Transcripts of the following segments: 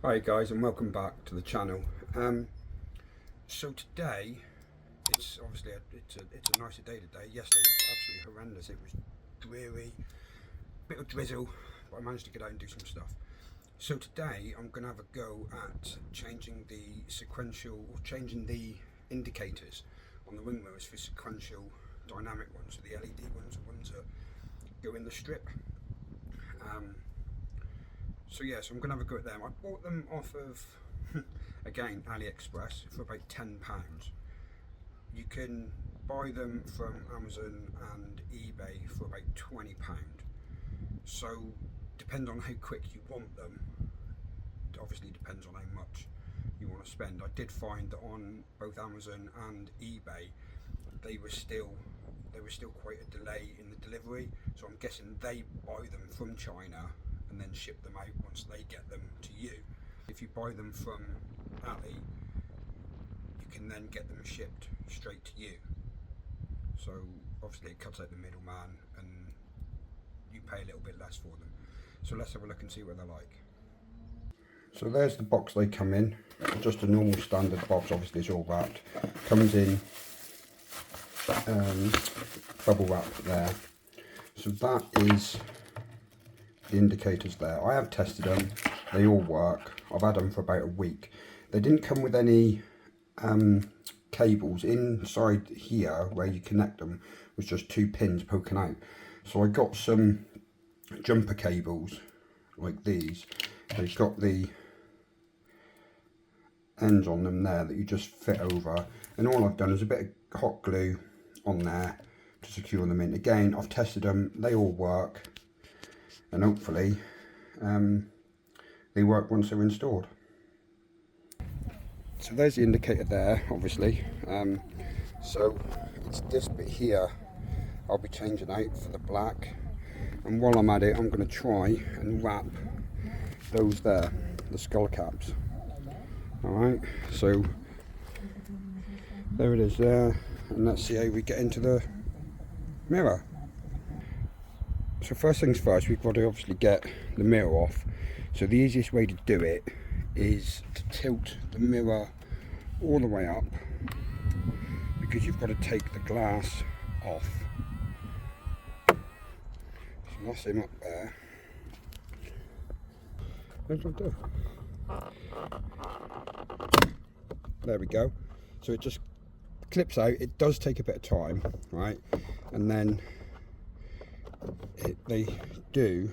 Hi guys, and welcome back to the channel. So today, it's obviously it's a nicer day today. Yesterday was absolutely horrendous. It was dreary, bit of drizzle, but I managed to get out and do some stuff. So today I'm going to have a go at changing the sequential, or changing the indicators on the wing mirrors for sequential dynamic ones, so the LED ones, the ones that go in the strip. So yeah, so I'm going to have a go at them. I bought them off of, again, AliExpress for about £10. You can buy them from Amazon and eBay for about £20. So, depending on how quick you want them, it obviously depends on how much you want to spend. I did find that on both Amazon and eBay, they were still quite a delay in the delivery. So I'm guessing they buy them from China and then ship them out once they get them to you. If you buy them from Ali, you can then get them shipped straight to you. So obviously it cuts out the middleman and you pay a little bit less for them. So let's have a look and see what they're like. So there's the box they come in. Just a normal standard box, obviously it's all wrapped. Comes in bubble wrap there. So that is the indicators there. I have tested them, they all work. I've had them for about a week. They didn't come with any cables. Inside here where you connect them was just 2 pins poking out. So I got some jumper cables like these. They've got the ends on them there that you just fit over, and all I've done is a bit of hot glue on there to secure them in. Again, I've tested them, they all work, and hopefully they work once they're installed. So there's the indicator there, obviously. So it's this bit here I'll be changing out for the black, and while I'm at it I'm going to try and wrap those there, the skull caps. Alright, so there it is there, and let's see how we get into the mirror. So first things first, we've got to obviously get the mirror off. So the easiest way to do it is to tilt the mirror all the way up, because you've got to take the glass off. So that's him up there. That's what I do. There we go. So it just clips out. It does take a bit of time, right? And then they do,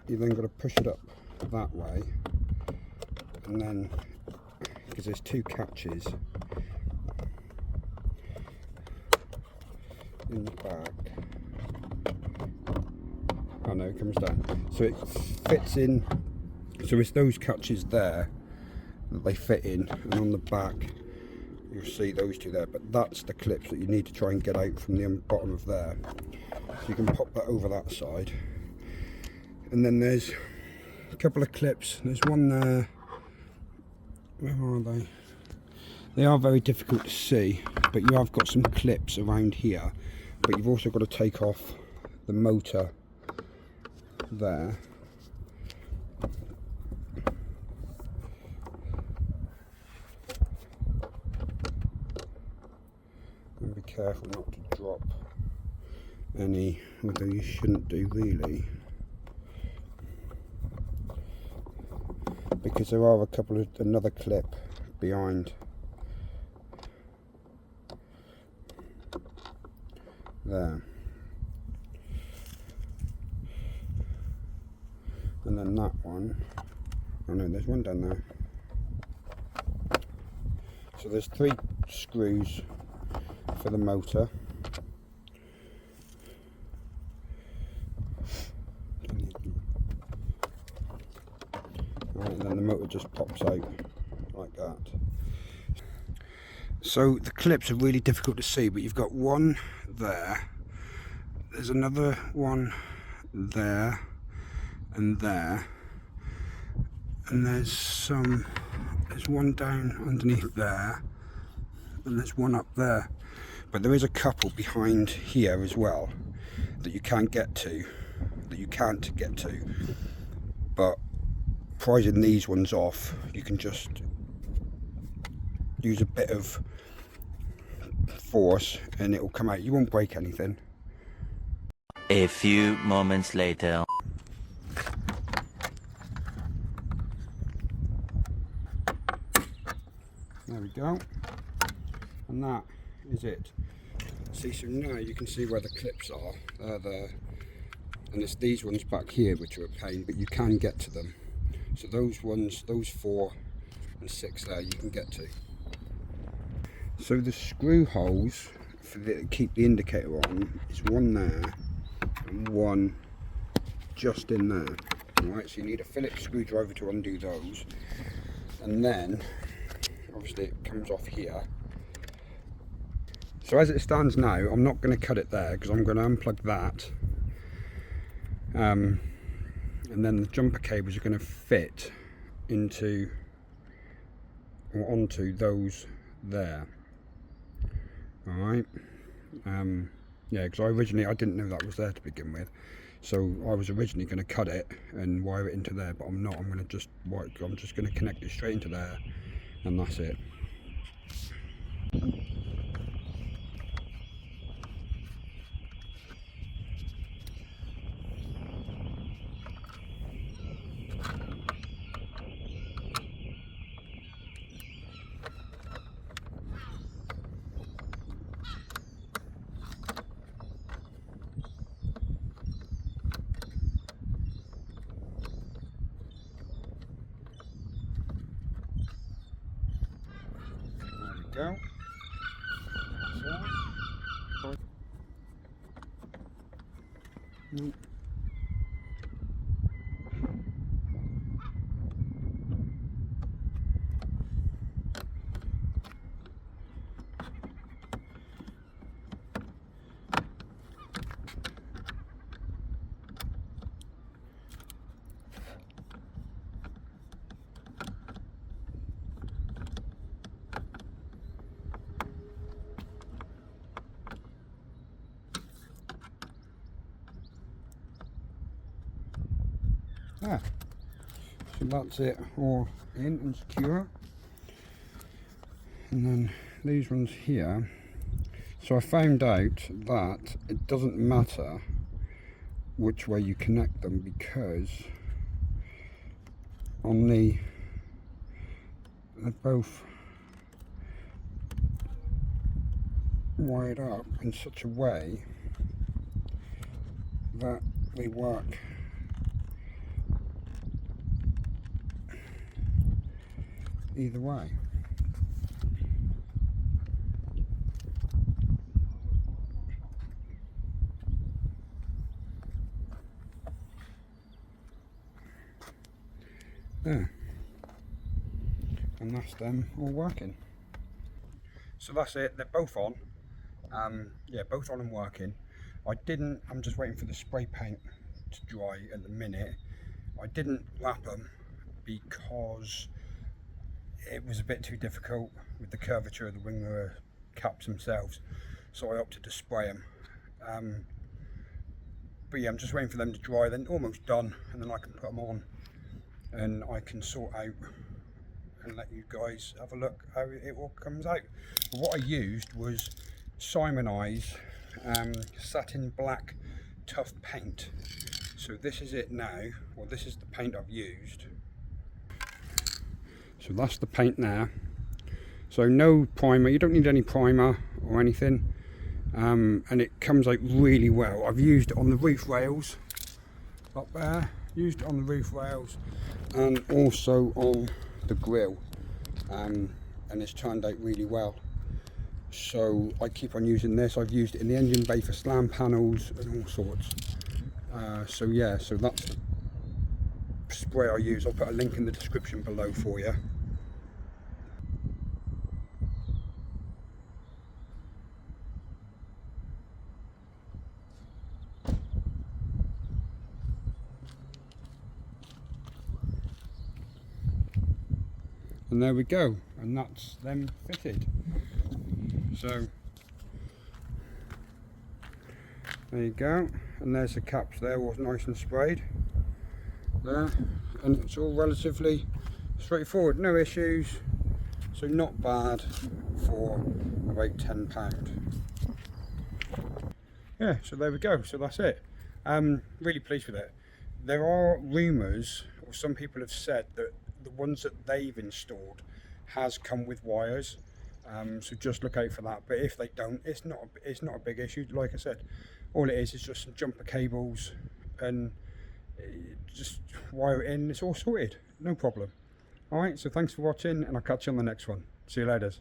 you then got to push it up that way, and then, because there's 2 catches in the back. Oh no, it comes down. So it fits in, so it's those catches there that they fit in, and on the back you'll see those 2 there, but that's the clips that you need to try and get out from the bottom of there. So you can pop that over that side, and then there's a couple of clips. There's one there. Where are they? They are very difficult to see, but you have got some clips around here, but you've also got to take off the motor there. And be careful not to drop any, although you shouldn't do really, because there are another clip behind there, and then that one. Oh no, there's one down there. So there's 3 screws for the motor. Right, and then the motor just pops out like that. So the clips are really difficult to see, but you've got one there, there's another one there, and there's one down underneath there, and there's one up there. But there is a couple behind here as well that you can't get to, but prizing these ones off, you can just use a bit of force and it will come out. You won't break anything. A few moments later. There we go. And that is it. See, so now you can see where the clips are. They're there. And it's these ones back here which are a pain, but you can get to them. So those ones, those 4 and 6 there, you can get to. So the screw holes for keep the indicator on is one there and one just in there. Alright, so you need a Phillips screwdriver to undo those. And then, obviously it comes off here. So as it stands now, I'm not going to cut it there because I'm going to unplug that. And then the jumper cables are going to fit into or onto those there. Alright. Yeah, because I didn't know that was there to begin with. So I was originally going to cut it and wire it into there, but I'm not. I'm just going to connect it straight into there, and that's it. Go. Nope. Ah, so that's it all in and secure. And then these ones here. So I found out that it doesn't matter which way you connect them, because on they're both wired up in such a way that they work either way. There. And that's them all working. So that's it, they're both on. Yeah, both on and working. I'm just waiting for the spray paint to dry at the minute. I didn't lap them because it was a bit too difficult with the curvature of the wing mirror caps themselves, so I opted to spray them. But yeah, I'm just waiting for them to dry, then almost done, and then I can put them on and I can sort out and let you guys have a look how it all comes out. But what I used was Simonise satin black tough paint. So this is it now. Well, this is the paint I've used. So that's the paint there. So no primer, you don't need any primer or anything, and it comes out really well. I've used it on the roof rails up there, used it on the roof rails and also on the grille, and it's turned out really well. So I keep on using this. I've used it in the engine bay for slam panels and all sorts. So yeah, so that's the spray I use. I'll put a link in the description below for you. And there we go, and that's them fitted. So there you go, and there's the caps there, all nice and sprayed. there, and it's all relatively straightforward, no issues, so not bad for about £10. Yeah, so there we go, so that's it. Really pleased with it. There are rumours, or some people have said that the ones that they've installed has come with wires, so just look out for that. But if they don't, it's not a big issue. Like I said, all it is just some jumper cables, and just wire it in. It's all sorted, no problem. All right, so thanks for watching, and I'll catch you on the next one. See you later.